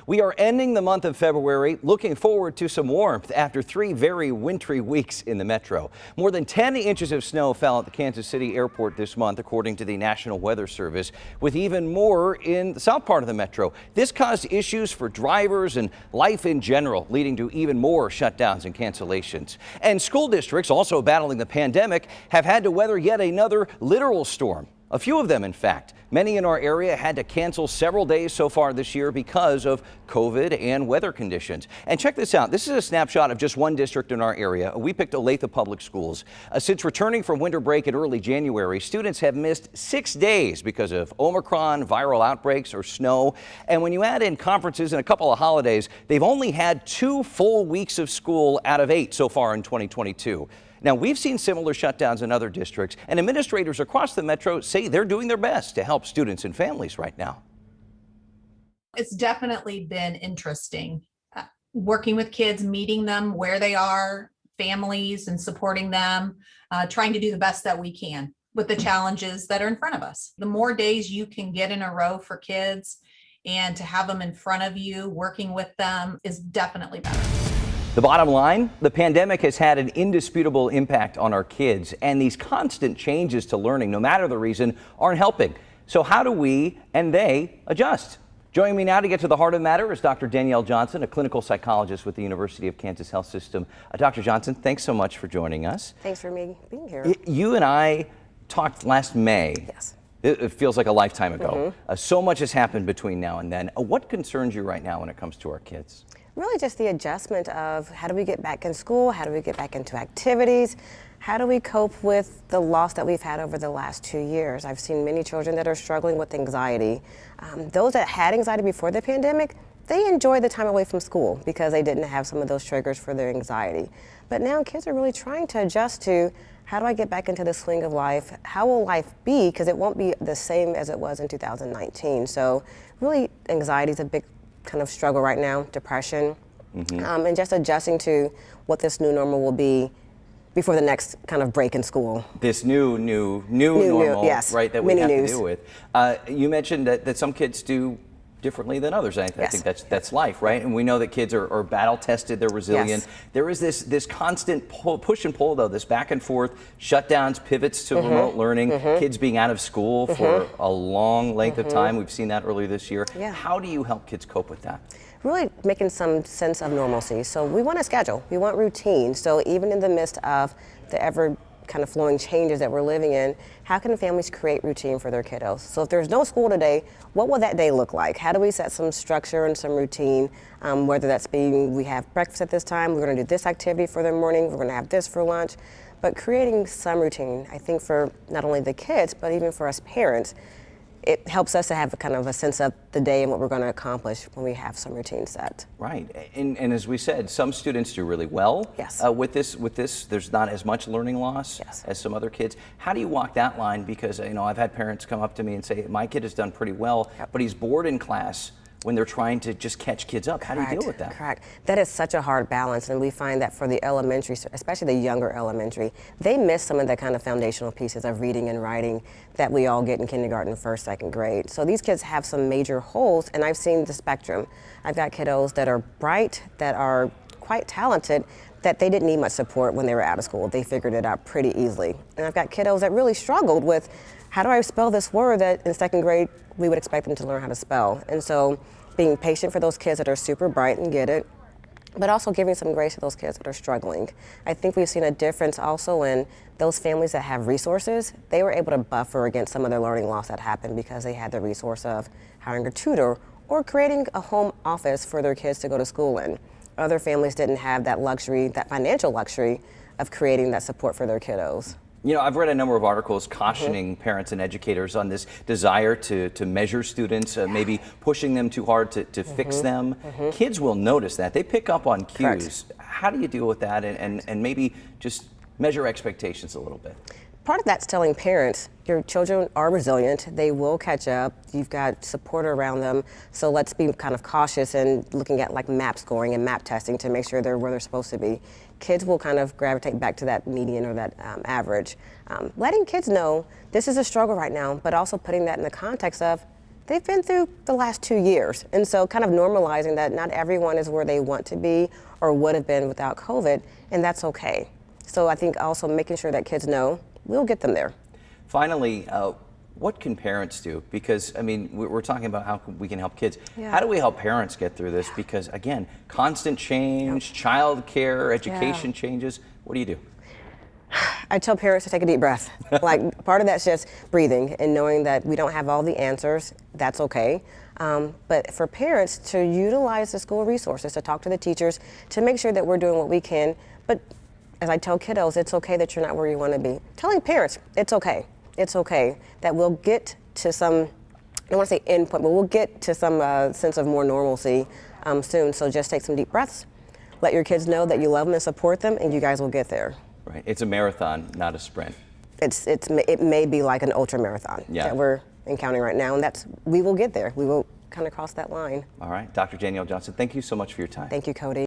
We are ending the month of February, looking forward to some warmth after 3 very wintry weeks in the metro. More than 10 inches of snow fell at the Kansas City airport this month, according to the National Weather Service, with even more in the south part of the metro. This caused issues for drivers and life in general, leading to even more shutdowns and cancellations. And school districts, also battling the pandemic, have had to weather yet another literal storm. A few of them, in fact. Many in our area had to cancel several days so far this year because of COVID and weather conditions. And check this out. This is a snapshot of just one district in our area. We picked Olathe Public Schools. Since returning from winter break in early January, students have missed 6 days because of Omicron, viral outbreaks, or snow. And when you add in conferences and a couple of holidays, they've only had 2 full weeks of school out of 8 so far in 2022. Now, we've seen similar shutdowns in other districts, and administrators across the metro say they're doing their best to help students and families right now. It's definitely been interesting working with kids, meeting them where they are, families, and supporting them, trying to do the best that we can with the challenges that are in front of us. The more days you can get in a row for kids and to have them in front of you, working with them is definitely better. The bottom line, the pandemic has had an indisputable impact on our kids, and these constant changes to learning, no matter the reason, aren't helping. So how do we and they adjust? Joining me now to get to the heart of the matter is Dr. Danielle Johnson, a clinical psychologist with the University of Kansas Health System. Dr. Johnson, thanks so much for joining us. Thanks for me being here. You and I talked last May. Yes. It feels like a lifetime ago. So much has happened between now and then. What concerns you right now when it comes to our kids? Really just the adjustment of how do we get back in school, how do we get back into activities, how do we cope with the loss that we've had over the last 2 years. I've seen many children that are struggling with anxiety. Those that had anxiety before the pandemic, they enjoyed the time away from school because they didn't have some of those triggers for their anxiety. But now kids are really trying to adjust to how do I get back into the swing of life? How will life be? Because it won't be the same as it was in 2019. So really anxiety is a big kind of struggle right now, depression, and just adjusting to what this new normal will be before the next kind of break in school. This new normal, yes, right, that we have to deal with. You mentioned that some kids do differently than others. I think that's life, right? And we know that kids are battle tested, they're resilient. Yes. There is this constant push and pull, though, this back and forth, shutdowns, pivots to remote learning, kids being out of school for a long length of time. We've seen that earlier this year. Yeah. How do you help kids cope with that? Really making some sense of normalcy. So we want a schedule, we want routine. So even in the midst of the ever kind of flowing changes that we're living in, how can families create routine for their kiddos? So if there's no school today, what will that day look like? How do we set some structure and some routine, whether that's being we have breakfast at this time, we're going to do this activity for the morning, we're going to have this for lunch, but creating some routine, I think for not only the kids, but even for us parents, it helps us to have a kind of a sense of the day and what we're going to accomplish when we have some routine set. Right, and as we said, some students do really well. Yes. With this, there's not as much learning loss as some other kids. How do you walk that line? Because I've had parents come up to me and say, my kid has done pretty well, but he's bored in class when they're trying to just catch kids up. How do you deal with that? Correct. That is such a hard balance, and we find that for the elementary, especially the younger elementary, they miss some of the kind of foundational pieces of reading and writing that we all get in kindergarten, first, second grade. So these kids have some major holes, and I've seen the spectrum. I've got kiddos that are bright, that are quite talented, that they didn't need much support when they were out of school. They figured it out pretty easily. And I've got kiddos that really struggled with, how do I spell this word that in second grade we would expect them to learn how to spell? And so being patient for those kids that are super bright and get it, but also giving some grace to those kids that are struggling. I think we've seen a difference also in those families that have resources. They were able to buffer against some of their learning loss that happened because they had the resource of hiring a tutor or creating a home office for their kids to go to school in. Other families didn't have that luxury, that financial luxury of creating that support for their kiddos. I've read a number of articles cautioning parents and educators on this desire to measure students, maybe pushing them too hard to fix them. Kids will notice that. They pick up on cues. Correct. How do you deal with that and maybe just measure expectations a little bit? Part of that's telling parents, your children are resilient, they will catch up, you've got support around them, so let's be kind of cautious and looking at like map scoring and map testing to make sure they're where they're supposed to be. Kids will kind of gravitate back to that median or that average. Letting kids know this is a struggle right now, but also putting that in the context of they've been through the last 2 years. And so kind of normalizing that not everyone is where they want to be or would have been without COVID, and that's okay. So I think also making sure that kids know we'll get them there. Finally, what can parents do? Because, I mean, we're talking about how we can help kids. Yeah. How do we help parents get through this? Because, again, constant change, child care, education changes. What do you do? I tell parents to take a deep breath. Like, part of that's just breathing and knowing that we don't have all the answers. That's okay. But for parents to utilize the school resources, to talk to the teachers, to make sure that we're doing what we can. But as I tell kiddos, it's okay that you're not where you want to be. Telling parents, it's okay. It's okay that we'll get to some, I don't want to say endpoint, but we'll get to some sense of more normalcy soon. So just take some deep breaths. Let your kids know that you love them and support them, and you guys will get there. Right. It's a marathon, not a sprint. It may be like an ultra marathon that we're encountering right now, and we will get there. We will kind of cross that line. All right. Dr. Danielle Johnson, thank you so much for your time. Thank you, Cody.